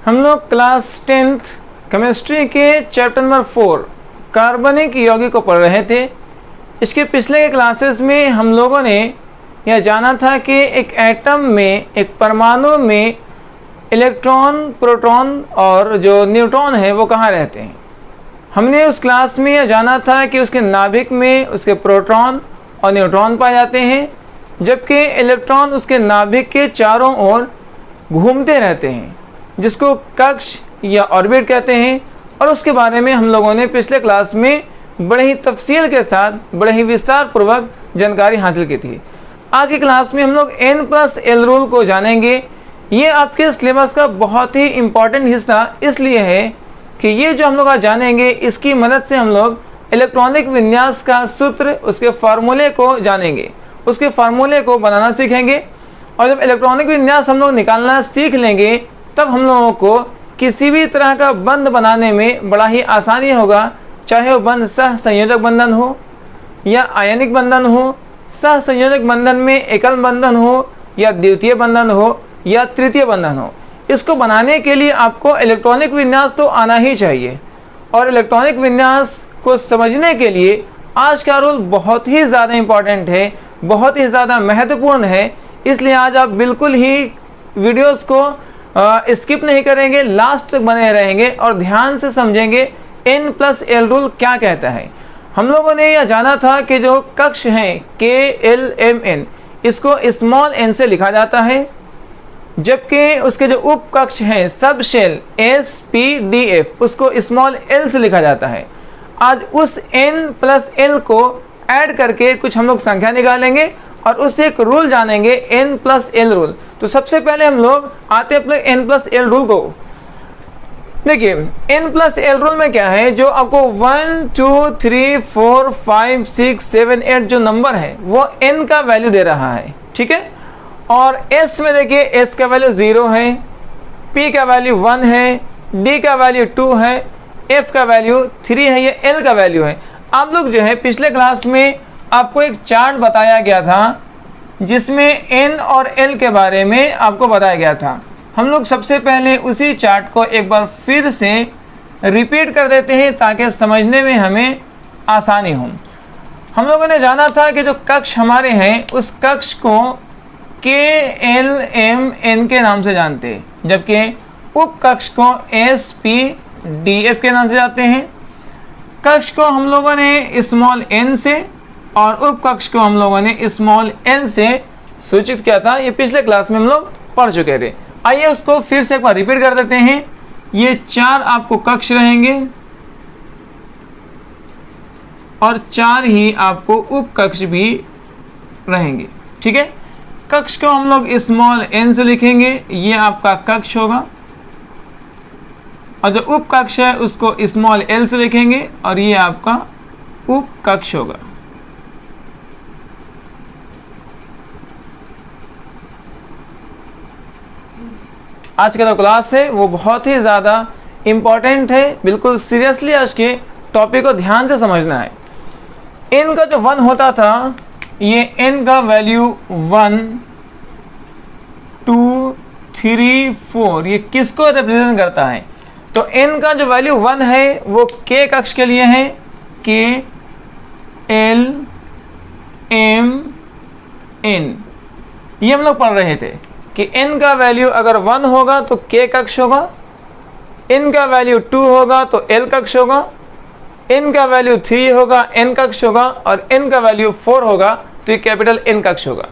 हम लोग class 10th chemistry के चैप्टर नंबर 4 कार्बनिक यौगिक को पढ़ रहे थे। इसके पिछले के क्लासेस में हम लोगों ने यह जाना था कि एक एटम में, एक परमाणु में इलेक्ट्रॉन, प्रोटॉन और जो न्यूट्रॉन है वो कहाँ रहते हैं। हमने उस क्लास में यह जाना था कि उसके नाभिक में उसके प्रोटॉन और न्यूट्रॉन पाए जाते हैं, जबकि इलेक्ट्रॉन उसके नाभिक के चारों ओर घूमते रहते हैं, जिसको कक्ष या ऑर्बिट कहते हैं। और उसके बारे में हम लोगों ने पिछले क्लास में बड़े ही तफसील के साथ, बड़े ही विस्तार पूर्वक जानकारी हासिल की थी। आज की क्लास में हम लोग N+L रूल को जानेंगे। ये आपके सिलेबस का बहुत ही इम्पॉर्टेंट हिस्सा इसलिए है कि ये जो हम लोग आज जानेंगे, इसकी मदद से हम लोग इलेक्ट्रॉनिक विन्यास का सूत्र, उसके फार्मूले को जानेंगे, उसके फार्मूले को बनाना सीखेंगे। और जब इलेक्ट्रॉनिक विन्यास हम लोग निकालना सीख लेंगे, तब हम लोगों को किसी भी तरह का बंध बनाने में बड़ा ही आसानी होगा, चाहे वो बंध सह संयोजक बंधन हो या आयनिक बंधन हो। सह संयोजक बंधन में एकल बंधन हो या द्वितीय बंधन हो या तृतीय बंधन हो, इसको बनाने के लिए आपको इलेक्ट्रॉनिक विन्यास तो आना ही चाहिए। और इलेक्ट्रॉनिक विन्यास को समझने के लिए आज का रूल बहुत ही ज़्यादा इम्पॉर्टेंट है, बहुत ही ज़्यादा महत्वपूर्ण है। इसलिए आज आप बिल्कुल ही वीडियोस को स्किप नहीं करेंगे, लास्ट तक बने रहेंगे और ध्यान से समझेंगे N+L रूल क्या कहता है। हम लोगों ने यह जाना था कि जो कक्ष हैं KLMN, इसको स्मॉल n से लिखा जाता है, जबकि उसके जो उप कक्ष हैं सब शेल SPDF, उसको स्मॉल l से लिखा जाता है। आज उस N+L को ऐड करके कुछ हम लोग संख्या निकालेंगे और उससे एक रूल जानेंगे, N+L रूल। तो सबसे पहले हम लोग आते हैं अपने N+L रूल को। देखिए N+L रूल में क्या है, जो आपको 1 2 3 4 5 6 7 8 जो नंबर है वो n का वैल्यू दे रहा है, ठीक है। और s में देखिए s का वैल्यू 0 है, p का वैल्यू 1 है, d का वैल्यू 2 है, f का वैल्यू 3 है, ये l का वैल्यू है। आप लोग जो है पिछले क्लास में आपको एक चार्ट बताया गया था जिसमें n और l के बारे में आपको बताया गया था। हम लोग सबसे पहले उसी चार्ट को एक बार फिर से रिपीट कर देते हैं ताकि समझने में हमें आसानी हो। हम लोगों ने जाना था कि जो कक्ष हमारे हैं उस कक्ष को KLMN के नाम से जानते हैं, जबकि उप कक्ष को SPDF के नाम से जानते हैं। कक्ष को हम लोगों ने स्मॉल n से और उप कक्ष को हम लोगों ने स्मॉल l से सूचित किया था। ये पिछले क्लास में हम लोग पढ़ चुके थे। आइए उसको फिर से एक बार रिपीट कर देते हैं। ये 4 आपको कक्ष रहेंगे और 4 ही आपको उप कक्ष भी रहेंगे, ठीक है। कक्ष को हम लोग स्मॉल n से लिखेंगे, ये आपका कक्ष होगा। और जो उप कक्ष है उसको स्मॉल l से लिखेंगे और ये आपका उप कक्ष होगा। आज का जो क्लास है वो बहुत ही ज़्यादा इम्पॉर्टेंट है, बिल्कुल सीरियसली आज के टॉपिक को ध्यान से समझना है। n का जो 1 होता था, ये n का वैल्यू 1 2 3 4, ये किसको रिप्रेजेंट करता है? तो n का जो वैल्यू 1 है वो k कक्ष के लिए है, K L M N। ये हम लोग पढ़ रहे थे कि n का वैल्यू अगर 1 होगा तो k कक्ष होगा, n का वैल्यू 2 होगा तो l कक्ष होगा, n का वैल्यू 3 होगा n कक्ष होगा और n का वैल्यू 4 होगा तो ये कैपिटल N कक्ष होगा।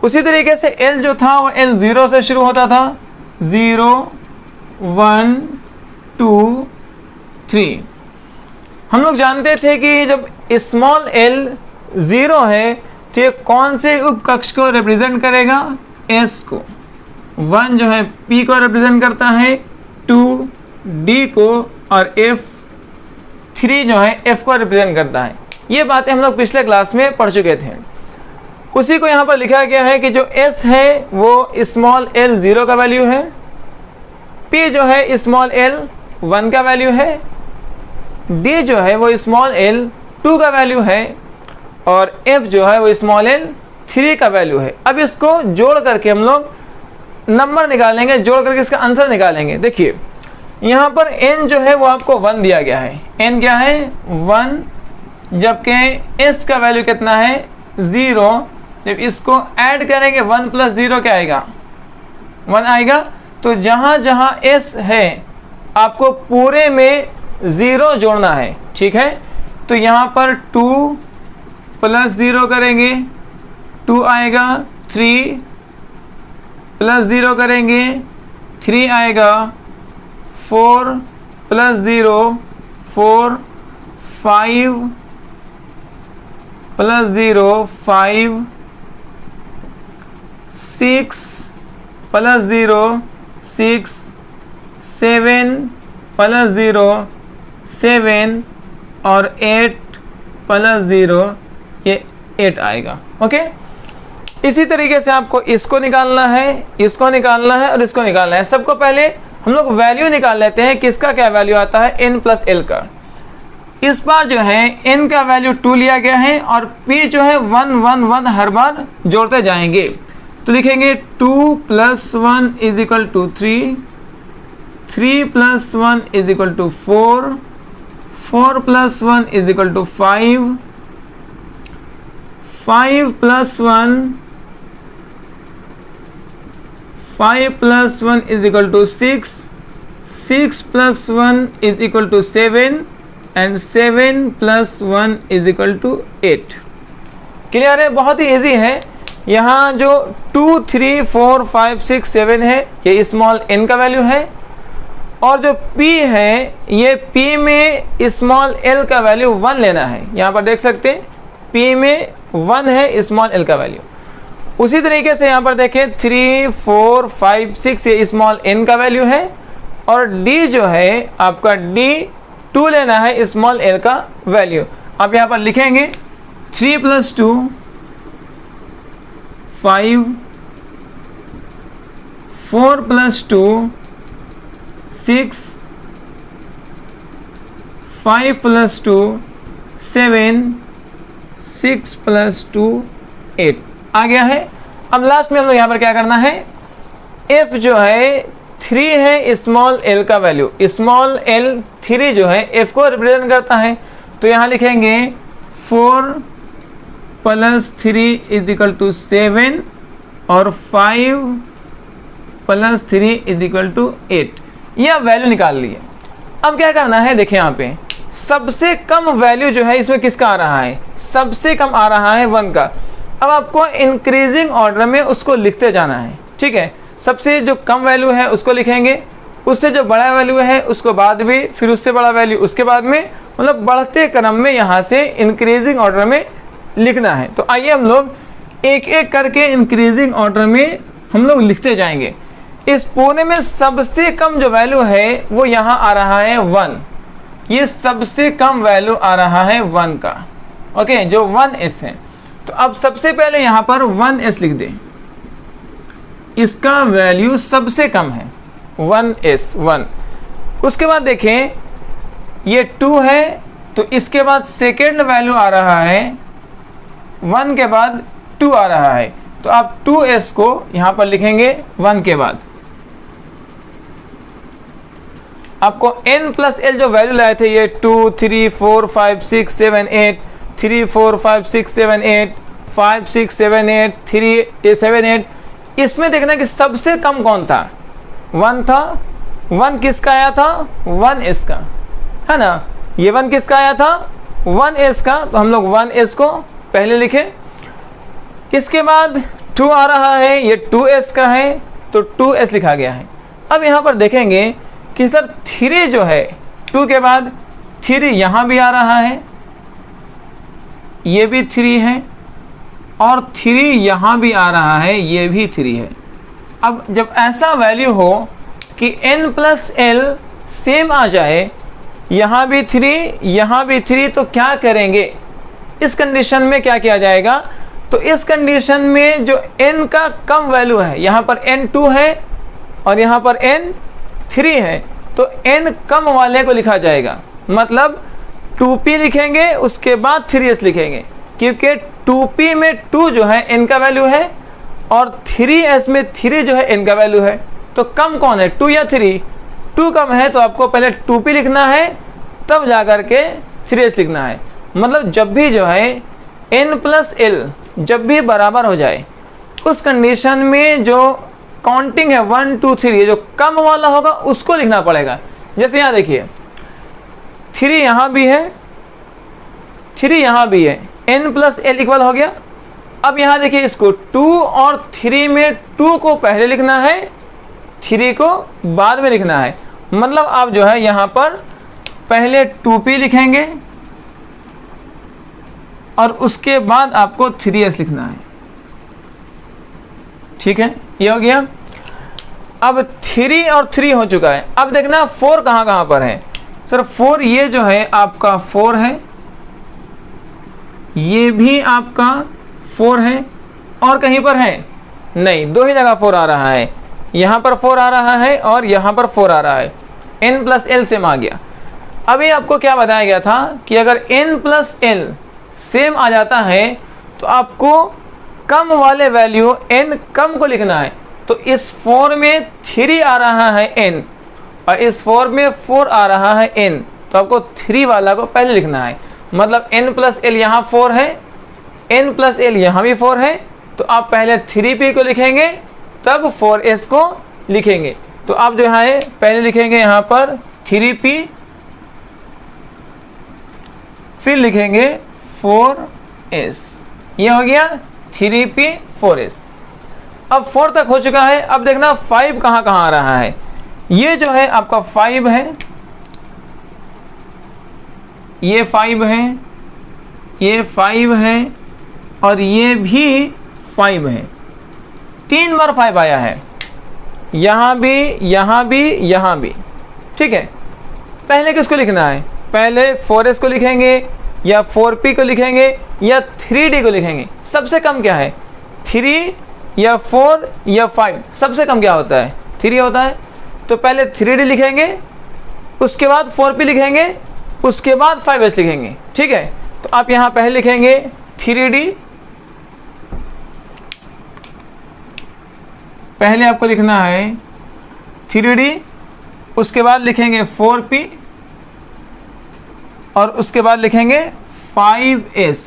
उसी तरीके से l जो था वो l 0 से शुरू होता था, 0 1 2 3। हम लोग जानते थे कि जब स्मॉल l 0 है तो ये कौन से उप कक्ष को रिप्रेजेंट करेगा? S को। 1 जो है P को रिप्रेजेंट करता है, 2 D को और F3 जो है F को रिप्रेजेंट करता है। ये बातें हम लोग पिछले क्लास में पढ़ चुके थे। उसी को यहाँ पर लिखा गया है कि जो S है वो स्मॉल l 0 का वैल्यू है, P जो है स्मॉल l 1 का वैल्यू है, D जो है वो स्मॉल l 2 का वैल्यू है और F जो है वो स्मॉल l 3 का वैल्यू है। अब इसको जोड़ करके हम लोग नंबर निकालेंगे, जोड़ करके इसका आंसर निकालेंगे। देखिए यहाँ पर n जो है वो आपको 1 दिया गया है, n क्या है 1, जबकि s का वैल्यू कितना है 0। जब इसको ऐड करेंगे 1 प्लस 0 क्या आएगा 1 आएगा। तो जहाँ जहाँ s है आपको पूरे में 0 जोड़ना है, ठीक है। तो यहाँ पर 2 प्लस 0 करेंगे 2 आएगा, 3 प्लस 0 करेंगे 3 आएगा, 4 प्लस 0 4, 5 प्लस 0 5, 6 प्लस 0 6, 7 प्लस 0 7 और 8 प्लस 0 ये 8 आएगा। ओके, इसी तरीके से आपको इसको निकालना है, इसको निकालना है और इसको निकालना है। सबको पहले हम लोग वैल्यू निकाल लेते हैं, किसका क्या वैल्यू आता है n प्लस एल का। इस बार जो है n का वैल्यू 2 लिया गया है और p जो है 1 1 1 हर बार जोड़ते जाएंगे। तो लिखेंगे 2 plus 1 is equal to 3, 3 plus 1 is equal to 4, 4 plus 1 is equal to 5, 5 plus 1 5 plus 1 is equal to 6, 6 plus 1 is equal to 7 and 7 plus 1 is equal to 8। Clear है, बहुत ही इजी है। यहाँ जो 2 3 4 5 6 7 है ये स्मॉल n का वैल्यू है और जो p है ये p में स्मॉल l का वैल्यू 1 लेना है। यहाँ पर देख सकते हैं p में 1 है स्मॉल l का वैल्यू। उसी तरीके से यहाँ पर देखें 3 4 5 6 ये स्मॉल n का वैल्यू है और d जो है आपका d 2 लेना है स्मॉल l का वैल्यू। आप यहाँ पर लिखेंगे 3 प्लस 2 5, 4 प्लस 2 6, 5 प्लस 2 7, 6 प्लस 2 8 आ गया है। अब लास्ट में हम लोग यहाँ पर क्या करना है, f जो है 3 है स्मॉल l का वैल्यू, स्मॉल l 3 जो है f को रिप्रेजेंट करता है। तो यहाँ लिखेंगे 4 प्लस 3 इज इक्वल टू 7 और 5 प्लस 3 इज इक्वल टू 8। यह वैल्यू निकाल लिए। अब क्या करना है, देखिए यहाँ पे सबसे कम वैल्यू जो है इसमें किसका आ रहा है, सबसे कम आ रहा है 1 का। अब आपको इंक्रीजिंग ऑर्डर में उसको लिखते जाना है, ठीक है। सबसे जो कम वैल्यू है उसको लिखेंगे, उससे जो बड़ा वैल्यू है उसको बाद में, फिर उससे बड़ा वैल्यू उसके बाद में, मतलब बढ़ते क्रम में यहाँ से इंक्रीजिंग ऑर्डर में लिखना है। तो आइए हम लोग एक एक करके इंक्रीजिंग ऑर्डर में हम लोग लिखते जाएंगे। इस पूरे में सबसे कम जो वैल्यू है वो यहाँ आ रहा है 1, ये सबसे कम वैल्यू आ रहा है 1 का, ओके, जो 1s है। तो अब सबसे पहले यहाँ पर 1s लिख दें, इसका वैल्यू सबसे कम है 1s 1। उसके बाद देखें ये 2 है तो इसके बाद सेकेंड वैल्यू आ रहा है 1 के बाद 2 आ रहा है। तो आप 2s को यहाँ पर लिखेंगे 1 के बाद। आपको n प्लस l जो वैल्यू लाए थे ये 2 3 4 5 6 7 8 3 4 5 6 7 8 5 6 7 8 3 7 8, इसमें देखना कि सबसे कम कौन था, 1 था। 1 किसका आया था, 1s का, है ना। ये 1 किसका आया था, 1s का। तो हम लोग 1s को पहले लिखे, इसके बाद 2 आ रहा है, ये 2s का है तो 2s लिखा गया है। अब यहाँ पर देखेंगे कि सर 3 जो है 2 के बाद 3 यहाँ भी आ रहा है, ये भी 3 है और 3 यहाँ भी आ रहा है, ये भी 3 है। अब जब ऐसा वैल्यू हो कि n प्लस l सेम आ जाए, यहाँ भी 3 यहाँ भी 3, तो क्या करेंगे, इस कंडीशन में क्या किया जाएगा। तो इस कंडीशन में जो n का कम वैल्यू है, यहाँ पर n 2 है और यहाँ पर n 3 है, तो n कम वाले को लिखा जाएगा। मतलब 2p लिखेंगे उसके बाद 3s लिखेंगे, क्योंकि 2p में 2 जो है n का वैल्यू है और 3s में 3 जो है n का वैल्यू है, तो कम कौन है, 2 या 3? 2 कम है तो आपको पहले 2p लिखना है, तब जाकर के 3s लिखना है। मतलब जब भी जो है n प्लस l जब भी बराबर हो जाए, उस कंडीशन में जो काउंटिंग है 1 2 3 जो कम वाला होगा उसको लिखना पड़ेगा। जैसे यहाँ देखिए 3 यहाँ भी है, 3 यहाँ भी है, n प्लस l इक्वल हो गया। अब यहाँ देखिए इसको 2 और 3 में 2 को पहले लिखना है, 3 को बाद में लिखना है। मतलब आप जो है यहाँ पर पहले 2p लिखेंगे और उसके बाद आपको 3s लिखना है। ठीक है, ये हो गया। अब 3 और 3 हो चुका है। अब देखना 4 कहाँ कहाँ पर है। सर 4 ये जो है आपका 4 है, ये भी आपका 4 है, और कहीं पर है नहीं, 2 ही जगह 4 आ रहा है। यहाँ पर 4 आ रहा है और यहाँ पर 4 आ रहा है। n प्लस एल सेम आ गया। अभी आपको क्या बताया गया था कि अगर n प्लस एल सेम आ जाता है तो आपको कम वाले वैल्यू n कम को लिखना है। तो इस 4 में 3 आ रहा है n और इस 4 में 4 आ रहा है n, तो आपको 3 वाला को पहले लिखना है। मतलब n प्लस एल यहाँ 4 है, n प्लस एल यहाँ भी 4 है, तो आप पहले 3p को लिखेंगे तब 4s को लिखेंगे। तो आप जो है पहले लिखेंगे यहाँ पर 3p, फिर लिखेंगे 4s। ये हो गया 3p 4s। अब 4 तक हो चुका है। अब देखना 5 कहाँ कहाँ आ रहा है। ये जो है आपका 5 है, ये 5 है, ये 5 है और ये भी 5 है। 3 बार 5 आया है, यहाँ भी, यहाँ भी, यहाँ भी। ठीक है, पहले किसको लिखना है? पहले 4s को लिखेंगे या 4p को लिखेंगे या 3d को लिखेंगे। सबसे कम क्या है? 3 या 4 या 5। सबसे कम क्या होता है? 3 होता है। तो पहले 3d लिखेंगे, उसके बाद 4p लिखेंगे, उसके बाद 5s लिखेंगे। ठीक है, तो आप यहाँ पहले लिखेंगे 3d, पहले आपको लिखना है 3d, उसके बाद लिखेंगे 4p और उसके बाद लिखेंगे 5s।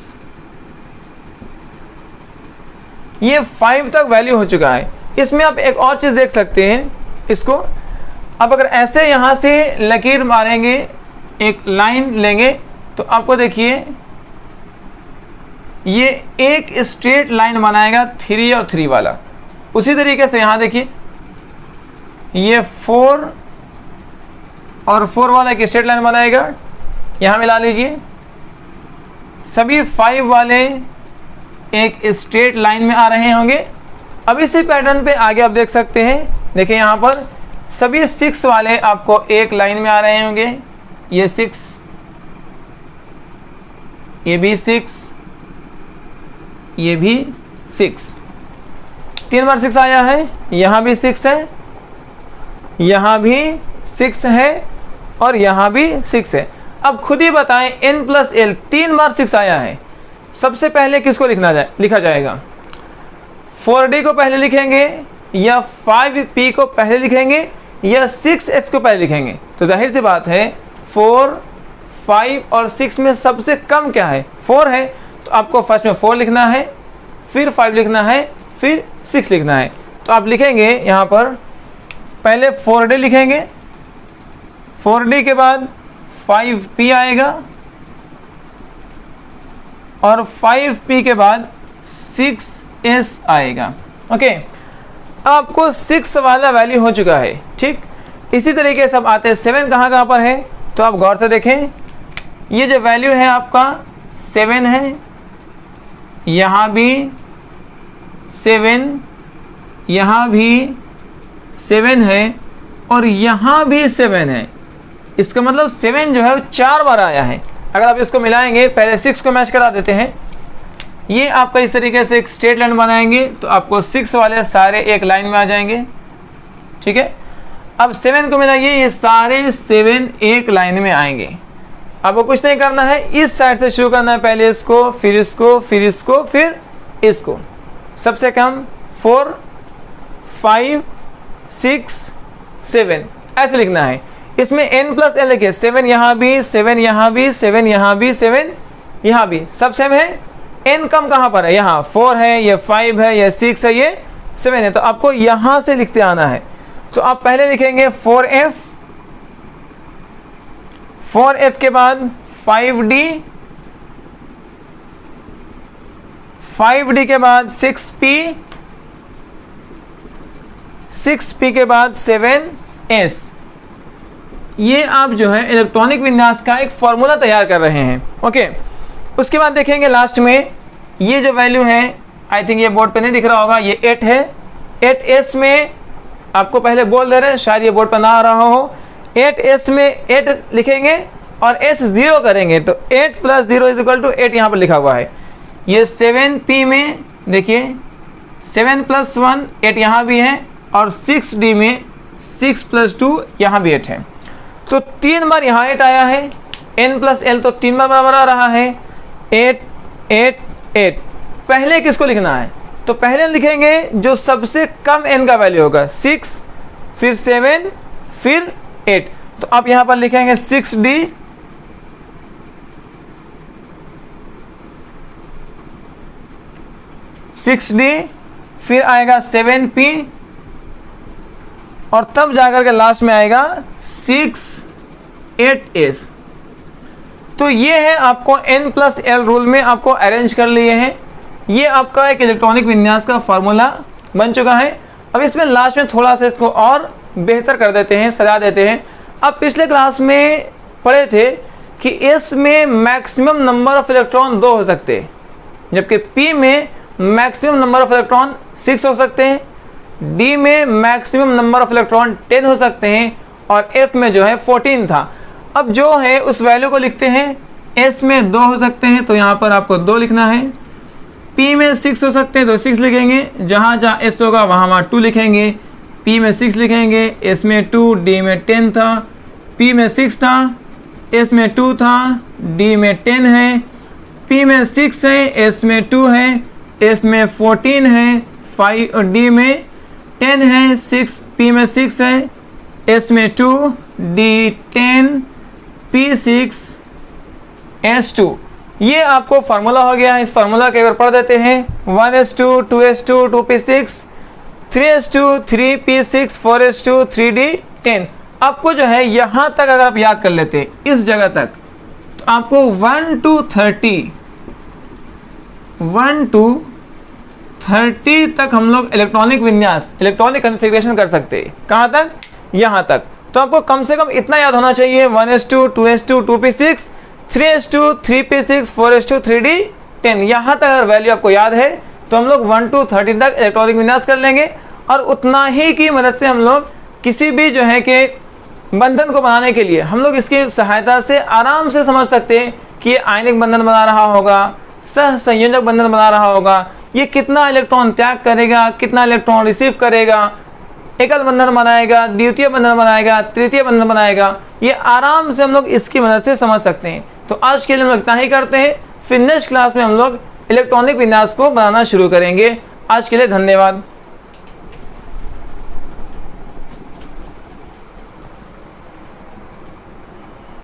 ये 5 तक वैल्यू हो चुका है। इसमें आप एक और चीज़ देख सकते हैं इसको। अब अगर ऐसे यहाँ से लकीर मारेंगे, एक लाइन लेंगे, तो आपको देखिए ये एक स्ट्रेट लाइन बनाएगा 3 और 3 वाला। उसी तरीके से यहाँ देखिए ये 4 और 4 वाला एक स्ट्रेट लाइन बनाएगा। यहाँ मिला लीजिए, सभी 5 वाले एक स्ट्रेट लाइन में आ रहे होंगे। अब इसी पैटर्न पे आगे आप देख सकते हैं, देखिए यहाँ पर सभी 6 वाले आपको एक लाइन में आ रहे होंगे। ये 6, ये भी 6, ये भी 6। 3 बार 6 आया है, यहाँ भी 6 है, यहाँ भी 6 है और यहाँ भी 6 है। अब खुद ही बताएं, n प्लस एल 3 बार 6 आया है। सबसे पहले किसको लिखा जाएगा? 4d को पहले लिखेंगे या 5p को पहले लिखेंगे या 6x को पहले लिखेंगे? तो जाहिर सी बात है 4, 5 और 6 में सबसे कम क्या है? 4 है। तो आपको फर्स्ट में 4 लिखना है, फिर 5 लिखना है, फिर 6 लिखना है। तो आप लिखेंगे यहाँ पर पहले 4d लिखेंगे, 4d के बाद 5p आएगा और 5p के बाद 6s आएगा। ओके, आपको 6 वाला वैल्यू हो चुका है। ठीक, इसी तरीके से अब आते हैं 7 कहाँ कहाँ पर है। तो आप गौर से देखें, ये जो वैल्यू है आपका 7 है, यहाँ भी 7, यहाँ भी 7 है और यहाँ भी 7 है। इसका मतलब 7 जो है 4 बार आया है। अगर आप इसको मिलाएंगे, पहले 6 को मैच करा देते हैं। ये आपका इस तरीके से एक स्ट्रेट लाइन बनाएंगे तो आपको 6 वाले सारे एक लाइन में आ जाएंगे। ठीक है, अब 7 को मिलाइए, ये सारे 7 एक लाइन में आएंगे। आपको कुछ नहीं करना है, इस साइड से शुरू करना है। पहले इसको, फिर इसको, फिर इसको, फिर इसको। सबसे कम 4 5 6 7 ऐसे लिखना है। इसमें n प्लस l लिखिए, 7 यहाँ भी, 7 यहाँ भी, 7 यहाँ भी, 7 यहाँ भी, सब सेम है। n कम कहाँ पर है? यहाँ 4 है, ये 5 है, ये 6 है, ये 7 है। तो आपको यहाँ से लिखते आना है। तो आप पहले लिखेंगे 4f, 4f के बाद 5d, 5d के बाद 6p, 6p के बाद 7s। ये आप जो है इलेक्ट्रॉनिक विन्यास का एक फॉर्मूला तैयार कर रहे हैं। ओके, उसके बाद देखेंगे लास्ट में ये जो वैल्यू है, आई थिंक ये बोर्ड पे नहीं दिख रहा होगा, ये 8 है। 8s में आपको पहले बोल दे रहे हैं, शायद ये बोर्ड पर ना आ रहा हो। 8s में 8 लिखेंगे और s 0 करेंगे, तो 8 प्लस 0 इज इक्वल टू 8 यहाँ पर लिखा हुआ है। ये 7p में देखिए 7 प्लस 1 8 यहाँ भी है, और 6d में 6 प्लस 2 यहाँ भी 8 है। तो 3 बार यहाँ 8 आया है, n प्लस l तो 3 बार बराबर आ रहा है, 8 8 8। पहले किसको लिखना है? तो पहले लिखेंगे जो सबसे कम n का वैल्यू होगा, 6 फिर 7 फिर 8। तो आप यहाँ पर लिखेंगे 6d, 6d, फिर आएगा 7p, और तब जाकर के लास्ट में आएगा 6 8s। तो ये है आपको n प्लस l रूल में आपको अरेंज कर लिए हैं। ये आपका एक इलेक्ट्रॉनिक विन्यास का फॉर्मूला बन चुका है। अब इसमें लास्ट में थोड़ा सा इसको और बेहतर कर देते हैं, सजा देते हैं। अब पिछले क्लास में पढ़े थे कि s में मैक्सिमम नंबर ऑफ इलेक्ट्रॉन 2 हो सकते हैं, जबकि p में मैक्सिमम नंबर ऑफ इलेक्ट्रॉन 6 हो सकते हैं, d में मैक्सिमम नंबर ऑफ इलेक्ट्रॉन 10 हो सकते हैं, और f में जो है 14 था। अब जो है उस वैल्यू को लिखते हैं। s में 2 हो सकते हैं, तो यहाँ पर आपको 2 लिखना है। p में 6 हो सकते हैं, तो 6 लिखेंगे। जहाँ जहाँ s होगा वहाँ 2 लिखेंगे। p में 6 लिखेंगे, s में 2, d में 10 था, p में 6 था, s में 2 था, d में 10 है, p में 6 है, s में 2 है, f में 14 है, 5 और d में 10 है, 6 p में 6 है, s में 2, d 10, p 6, s 2। ये आपको फार्मूला हो गया है। इस फार्मूला के अगर पढ़ देते हैं, 1s2, 2s2, 2p6, 3s2, 3p6, 4s2, 3d 10। आपको जो है यहाँ तक अगर आप याद कर लेते हैं इस जगह तक, तो आपको 1 to 30 तक हम लोग इलेक्ट्रॉनिक विन्यास, इलेक्ट्रॉनिक कॉन्फ़िगरेशन कर सकते हैं। कहाँ तक? यहाँ तक। तो आपको कम से कम इतना याद होना चाहिए, 1s2, 2s2, 2p6, 3s2, 3p6, 4s2, 3d 10। यहाँ तक अगर वैल्यू आपको याद है तो हम लोग 1 to 30 तक इलेक्ट्रॉनिक विन्यास कर लेंगे, और उतना ही की मदद से हम लोग किसी भी जो है कि बंधन को बनाने के लिए हम लोग इसकी सहायता से आराम से समझ सकते हैं कि ये आयनिक बंधन बना रहा होगा, सह संयोजक बंधन बना रहा होगा, ये कितना इलेक्ट्रॉन त्याग करेगा, कितना इलेक्ट्रॉन रिसीव करेगा, एकल बंधन बनाएगा, द्वितीय बंधन बनाएगा, तृतीय बंधन बनाएगा। ये आराम से हम लोग इसकी मदद से समझ सकते हैं। तो आज के लिए हम लोग इतना ही करते हैं, फिर नेक्स्ट क्लास में हम लोग इलेक्ट्रॉनिक विन्यास को बनाना शुरू करेंगे। आज के लिए धन्यवाद।